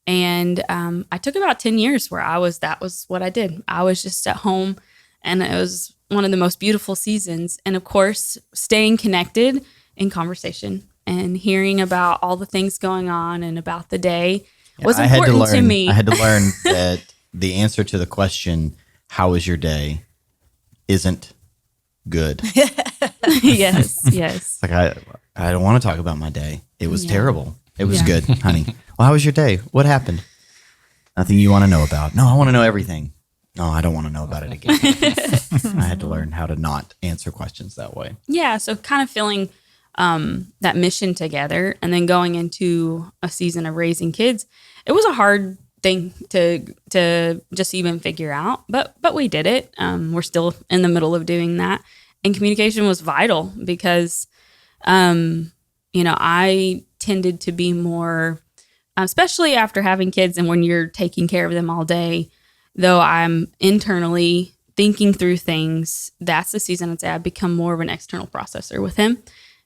And I took about 10 years where that was what I did. I was just at home, and it was one of the most beautiful seasons. And of course, staying connected in conversation and hearing about all the things going on and about the day was important to me. I had to learn that the answer to the question, how was your day, isn't good. Yes. Like, I don't want to talk about my day. It was terrible. It was good, honey. Well, how was your day? What happened? Nothing you want to know about. No, I want to know everything. No, I don't want to know about it again. I had to learn how to not answer questions that way. Yeah. So kind of feeling that mission together, and then going into a season of raising kids, it was a hard thing to just even figure out, but we did it. We're still in the middle of doing that, and communication was vital because, I tended to be more, especially after having kids and when you're taking care of them all day, though I'm internally thinking through things, that's the season I'd say I've become more of an external processor with him,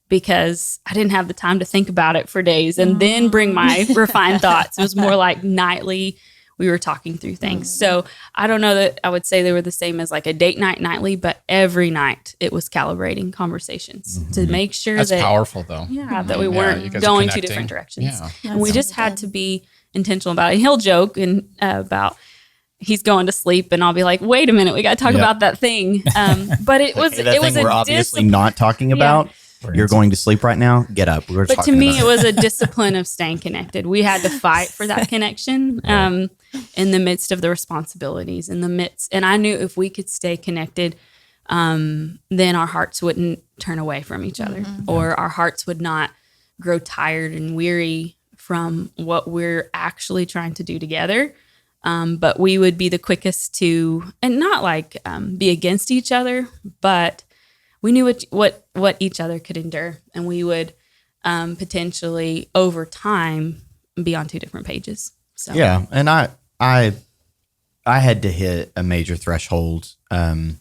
because I didn't have the time to think about it for days and then bring my refined thoughts. It was more like nightly we were talking through things. So I don't know that I would say they were the same as like a date night nightly, but every night it was calibrating conversations to make sure that's powerful though. Yeah, that we weren't going two different directions. Yeah. And we just had to be intentional about it. He'll joke and about he's going to sleep, and I'll be like, wait a minute, we got to talk about that thing. But it was, it was we're obviously not talking about. Yeah. You're going to sleep right now. Get up. But to me, it was a discipline of staying connected. We had to fight for that connection in the midst of the responsibilities, and I knew if we could stay connected, then our hearts wouldn't turn away from each other, or our hearts would not grow tired and weary from what we're actually trying to do together. But we would be the quickest to, and not like be against each other, but we knew what each other could endure, and we would potentially over time be on two different pages. So yeah, and I I had to hit a major threshold. I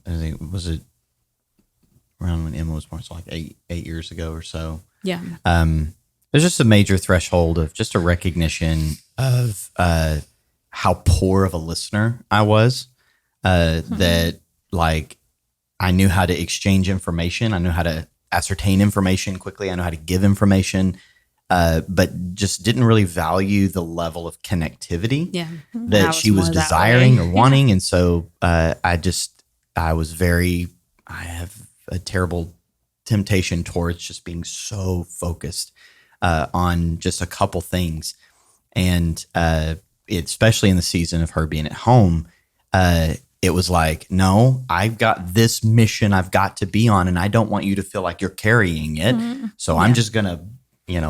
think was it around when Emma was born, so like eight years ago or so. Yeah. There's just a major threshold of just a recognition of how poor of a listener I was. That like I knew how to exchange information. I knew how to ascertain information quickly. I know how to give information, but just didn't really value the level of connectivity that she was desiring or wanting. And so I have a terrible temptation towards just being so focused on just a couple things. And especially in the season of her being at home, it was like, no, I've got this mission I've got to be on, and I don't want you to feel like you're carrying it. So I'm just going to,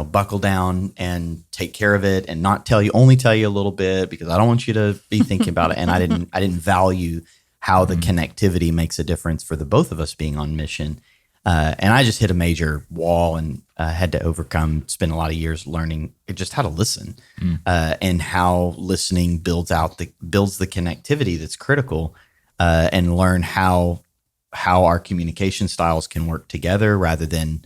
buckle down and take care of it and not only tell you a little bit because I don't want you to be thinking about it. And I didn't value how the connectivity makes a difference for the both of us being on mission. And I just hit a major wall and had to spend a lot of years learning just how to listen and how listening builds the connectivity that's critical, and learn how our communication styles can work together rather than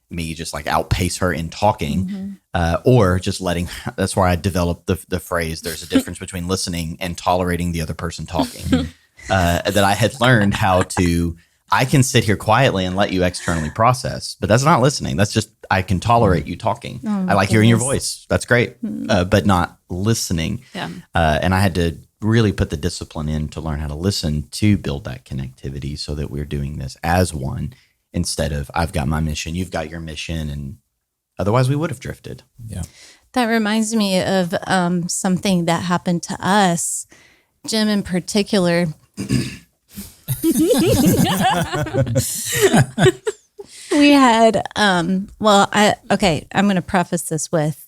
me just like outpace her in talking, or just letting. That's why I developed the phrase. There's a difference between listening and tolerating the other person talking. That I had learned how to. I can sit here quietly and let you externally process, but that's not listening. That's just, I can tolerate you talking. I like hearing your voice. That's great. But not listening. Yeah. And I had to really put the discipline in to learn how to listen to build that connectivity so that we're doing this as one instead of I've got my mission, you've got your mission. And otherwise we would have drifted. Yeah. That reminds me of something that happened to us, Jim in particular. We had I'm going to preface this with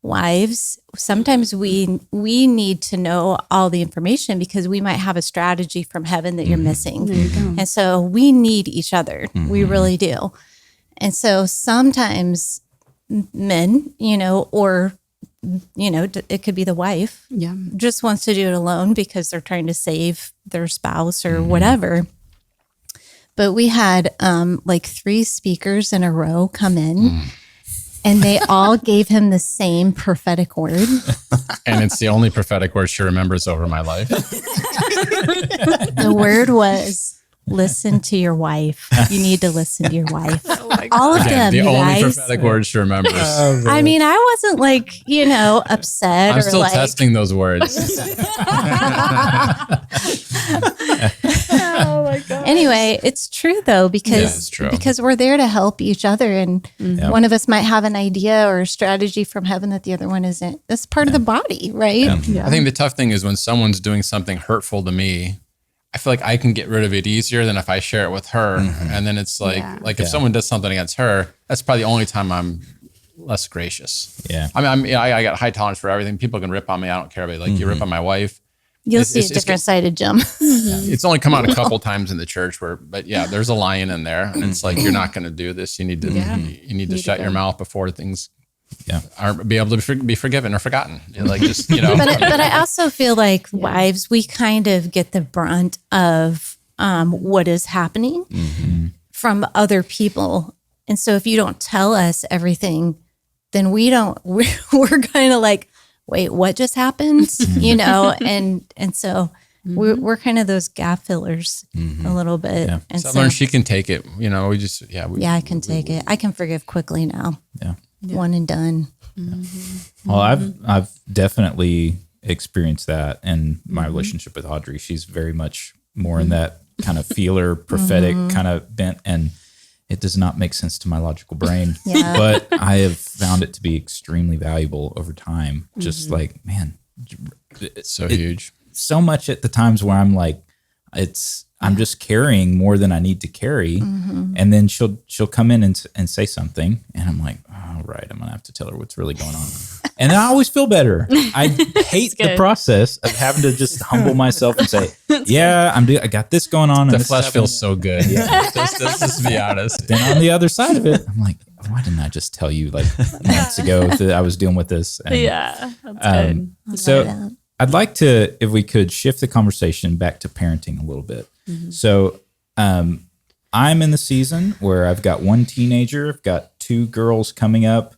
wives. Sometimes we need to know all the information because we might have a strategy from heaven that you're missing. And so we need each other. We really do. And so sometimes men, or it could be the wife, just wants to do it alone because they're trying to save their spouse or whatever. But we had like 3 speakers in a row come in, and they all gave him the same prophetic word. And it's the only prophetic word she remembers over my life. The word was, listen to your wife. You need to listen to your wife. All of them, the only guys. prophetic word she remembers. I mean, I wasn't like, upset. I'm still testing those words. Oh my God. Anyway, it's true though, because we're there to help each other, and one of us might have an idea or a strategy from heaven that the other one isn't. That's part of the body, right? I think the tough thing is when someone's doing something hurtful to me, I feel like I can get rid of it easier than if I share it with her. And then it's like, if someone does something against her, that's probably the only time I'm less gracious. Yeah. I mean, I got high tolerance for everything. People can rip on me. I don't care. But like you rip on my wife. You'll see a different side of Jim. It's only come out a couple times in the church there's a lion in there. And it's like, you're not going to do this. You need to, you need to shut your mouth before things aren't be able to be forgiven or forgotten. Like just, But I also feel like wives, we kind of get the brunt of what is happening from other people. And so if you don't tell us everything, then we're kind of like, wait, what just happened? And so we're kind of those gap fillers a little bit. Yeah. And so I learned she can take it. We just, I can take it. I can forgive quickly now. Yeah. One and done. Well, I've definitely experienced that in my relationship with Audrey. She's very much more in that kind of feeler, prophetic kind of bent, and it does not make sense to my logical brain. But I have found it to be extremely valuable over time. Just like, man, it's so huge. So much at the times where I'm like, I'm just carrying more than I need to carry. And then she'll come in and say something, and I'm like, all right, I'm gonna have to tell her what's really going on. And I always feel better. I hate the process of having to just humble myself and say, I got this going on. The flesh feels so good. Let's just be honest. Then on the other side of it, I'm like, why didn't I just tell you like months ago that I was dealing with this? And, that's good. So I'd like to, if we could shift the conversation back to parenting a little bit. So I'm in the season where I've got one teenager, I've got two girls coming up.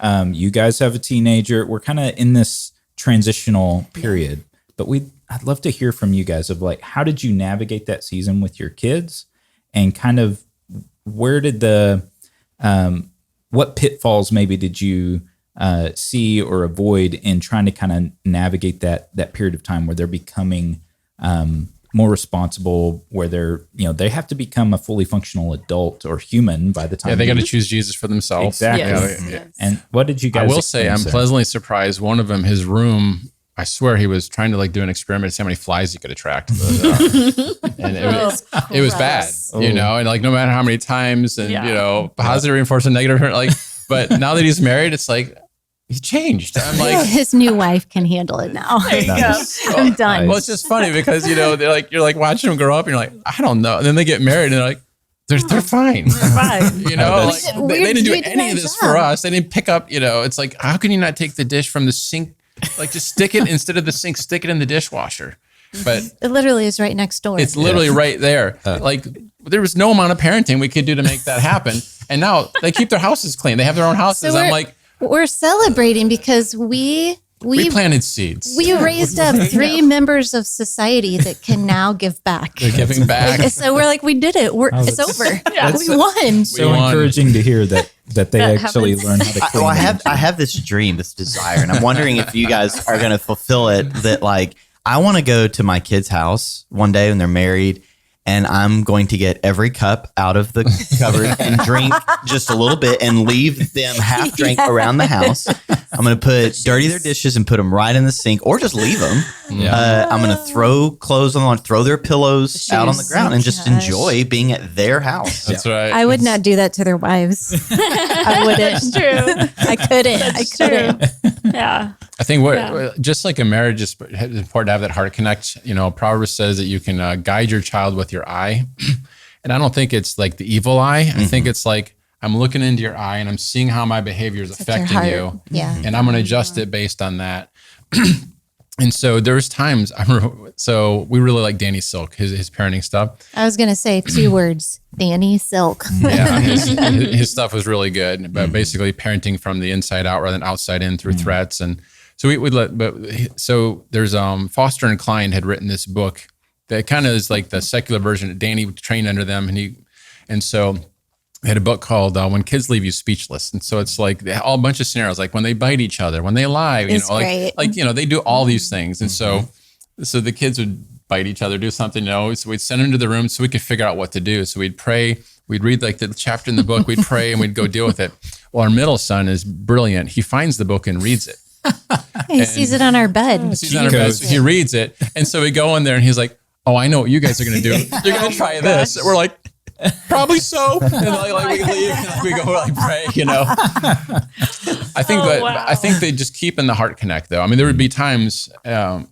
You guys have a teenager. We're kind of in this transitional period, but I'd love to hear from you guys of like, how did you navigate that season with your kids, and kind of where did what pitfalls maybe did you see or avoid in trying to kind of navigate that period of time where they're becoming more responsible, where they have to become a fully functional adult or human by the time. Yeah, they got to choose Jesus for themselves. Exactly. Yes. And what did you guys? I will say, I'm pleasantly surprised. One of them, his room, I swear he was trying to like do an experiment to see how many flies he could attract. And it was bad, and like no matter how many times and, positive reinforcement, negative, like, but now that he's married, it's like, he changed. I'm like, his new wife can handle it now. I'm done. Well, it's just funny because, they're like, you're like watching them grow up and you're like, I don't know. And then they get married and they're like, they're fine. They're fine. Like they didn't do any of this for us. They didn't pick up, it's like, how can you not take the dish from the sink? Like just stick it instead of the sink, stick it in the dishwasher. But it literally is right next door. It's literally right there. Like there was no amount of parenting we could do to make that happen. And now they keep their houses clean. They have their own houses. So I'm like, we're celebrating because we planted seeds. We raised up 3 members of society that can now give back. They're giving back. So we're like, we did it. It's over. We won. So encouraging to hear that they actually learn how to clean. I have this dream, this desire, and I'm wondering if you guys are going to fulfill it. That like, I want to go to my kid's house one day when they're married, and I'm going to get every cup out of the cupboard and drink just a little bit and leave them half drink around the house. I'm going to dirty their dishes and put them right in the sink, or just leave them. I'm going to throw clothes on, throw their pillows out on the ground, and just enjoy being at their house. That's right. I would not do that to their wives. I wouldn't. That's true. I couldn't. Yeah. I think just like a marriage, it's important to have that heart connect. Proverbs says that you can guide your child with your eye. And I don't think it's like the evil eye. I think it's like, I'm looking into your eye and I'm seeing how my behavior is affecting you. Yeah. And I'm going to adjust it based on that. And so there's times, so we really like Danny Silk, his parenting stuff. I was going to say 2 words, Danny Silk. Yeah, his stuff was really good, but basically parenting from the inside out rather than outside in through threats. And so so there's Foster and Klein had written this book that kind of is like the secular version. Danny trained under them, and so they had a book called When Kids Leave You Speechless. And so it's like all a bunch of scenarios, like when they bite each other, when they lie, they do all these things. And so the kids would bite each other, do something, so we'd send them to the room so we could figure out what to do. So we'd pray, we'd read like the chapter in the book, we'd pray and we'd go deal with it. Well, our middle son is brilliant. He finds the book and reads it. He sees it on our bed. So he reads it. And so we go in there and he's like, oh, I know what you guys are going to do. You're going to try this. We're like, probably so. And like we leave, and we go like pray, I think they just keep in the heart connect though. I mean, there would be times, they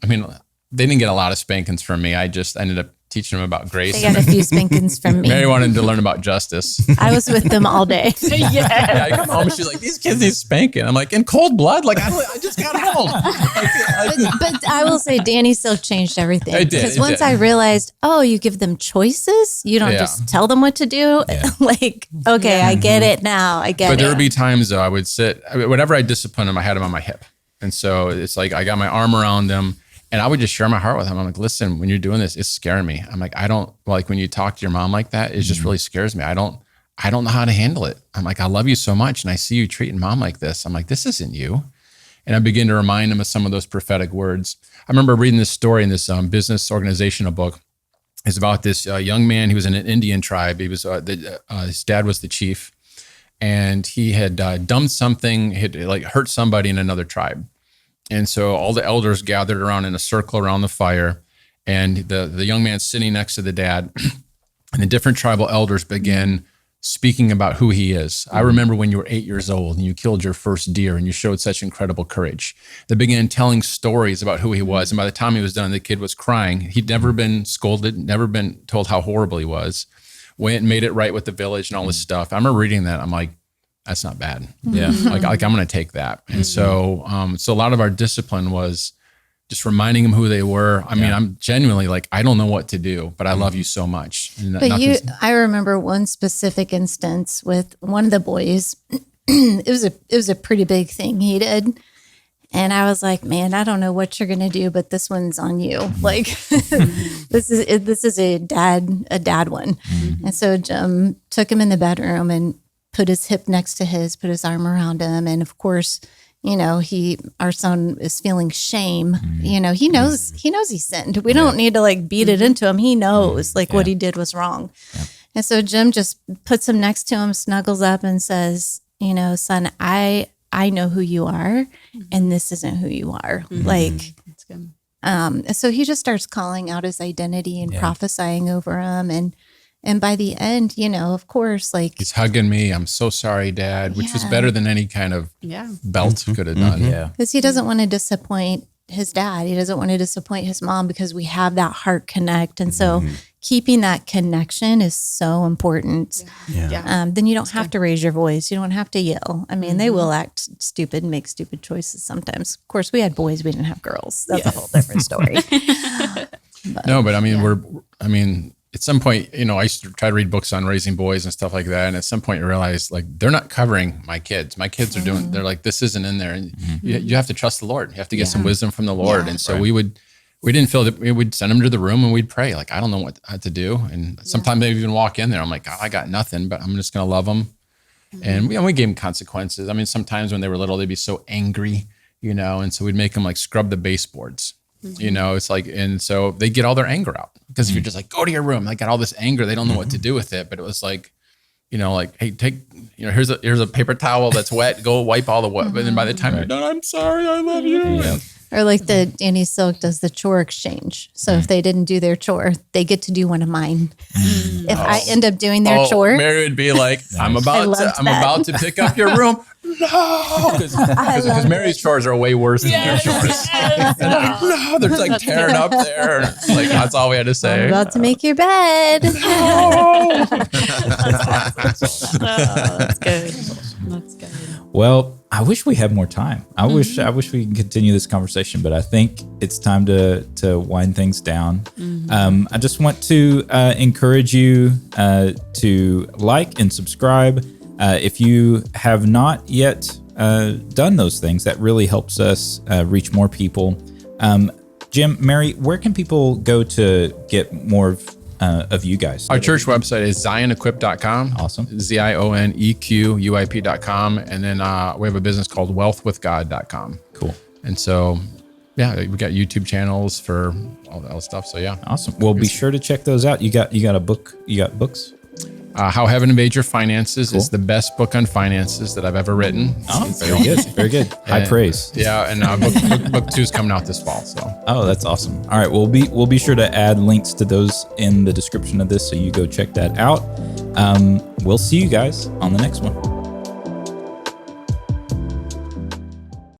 didn't get a lot of spankings from me. I just ended up teaching them about grace. They got a few spankings from me. Mary wanted to learn about justice. I was with them all day. Yeah, I come home and she's like, these kids need spanking. I'm like, in cold blood? Like, I just got held. But I will say Danny still changed everything. It did. Because once I realized, you give them choices. You don't just tell them what to do. Yeah. I get it now. But there would be times though, I would sit, whenever I disciplined them, I had them on my hip. And so it's like, I got my arm around them. And I would just share my heart with him. I'm like, listen, when you're doing this, it's scaring me. I'm like, I don't like when you talk to your mom like that, it just really scares me. I don't know how to handle it. I'm like, I love you so much. And I see you treating mom like this. I'm like, this isn't you. And I begin to remind him of some of those prophetic words. I remember reading this story in this business organizational book. It's about this young man. He was in an Indian tribe. He was his dad was the chief, and he had done something, had like hurt somebody in another tribe. And so all the elders gathered around in a circle around the fire, and the young man sitting next to the dad, and the different tribal elders began speaking about who he is. I remember when you were 8 years old and you killed your first deer and you showed such incredible courage. They began telling stories about who he was. And by the time he was done, the kid was crying. He'd never been scolded, never been told how horrible he was. Went and made it right with the village and all this stuff. I remember reading that. I'm like, that's not bad. Yeah. Like I'm going to take that. And so a lot of our discipline was just reminding them who they were. I mean, I'm genuinely like, I don't know what to do, but I love you so much. And But I remember one specific instance with one of the boys. It was a pretty big thing he did. And I was like, man, I don't know what you're going to do, but this one's on you. Like this is a dad one. And so Jim took him in the bedroom and put his hip next to his, put his arm around him. And of course, you know, our son is feeling shame. You know, he knows he sinned. We don't need to like beat it into him. He knows like what he did was wrong. And so Jim just puts him next to him, snuggles up and says, you know, son, I know who you are and this isn't who you are. Like, That's good. So he just starts calling out his identity and prophesying over him. And by the end, you know, of course, like he's hugging me. I'm so sorry, Dad, which was better than any kind of belt could have done. Yeah. because he doesn't want to disappoint his dad. He doesn't want to disappoint his mom because we have that heart connect. And so keeping that connection is so important. Then you don't have to raise your voice. You don't have to yell. I mean, they will act stupid and make stupid choices sometimes. Of course, we had boys. We didn't have girls. That's a whole different story. But I mean, at some point, you know, I used to try to read books on raising boys and stuff like that. And at some point you realize like, they're not covering my kids. My kids are doing, they're like, this isn't in there. And you have to trust the Lord. You have to get some wisdom from the Lord. And so we didn't feel that we would send them to the room and we'd pray. Like, I don't know what to do. And sometimes they even walk in there. I'm like, I got nothing, but I'm just going to love them. And we gave them consequences. I mean, sometimes when they were little, they'd be so angry, you know? And so we'd make them like scrub the baseboards. You know, it's like, and so they get all their anger out because if you're just like, go to your room, they got all this anger, they don't know what to do with it. But it was like, you know, like, hey, take, you know, here's a paper towel that's wet, go wipe all the wet. But then by the time you're done, I'm sorry, I love you. Or like the Danny Silk does the chore exchange. So if they didn't do their chore, they get to do one of mine. If I end up doing their chore, Mary would be like, I'm about to pick up your room. No, because Mary's chores are way worse than your chores. And I'm like, no, they're like tearing up there. And it's like, that's all we had to say. I'm about to make your bed. Oh, that's good. That's good. Well, I wish we had more time. I wish we could continue this conversation, but I think it's time to wind things down. I just want to encourage you to like and subscribe. If you have not yet done those things, that really helps us reach more people. Jim, Mary, where can people go to get more of you guys? Our church website is zionequip.com. Awesome. ZIONEQUIP.com. And then we have a business called wealthwithgod.com. Cool. And so, yeah, we got YouTube channels for all that stuff. So, yeah. Awesome. Well, be sure to check those out. You got a book. You got books? How Heaven Invades Your Finances is the best book on finances that I've ever written. Oh, very good. Very good. High praise. Yeah, and book 2 is coming out this fall. So. Oh, that's awesome. All right, we'll be sure to add links to those in the description of this, so you go check that out. We'll see you guys on the next one.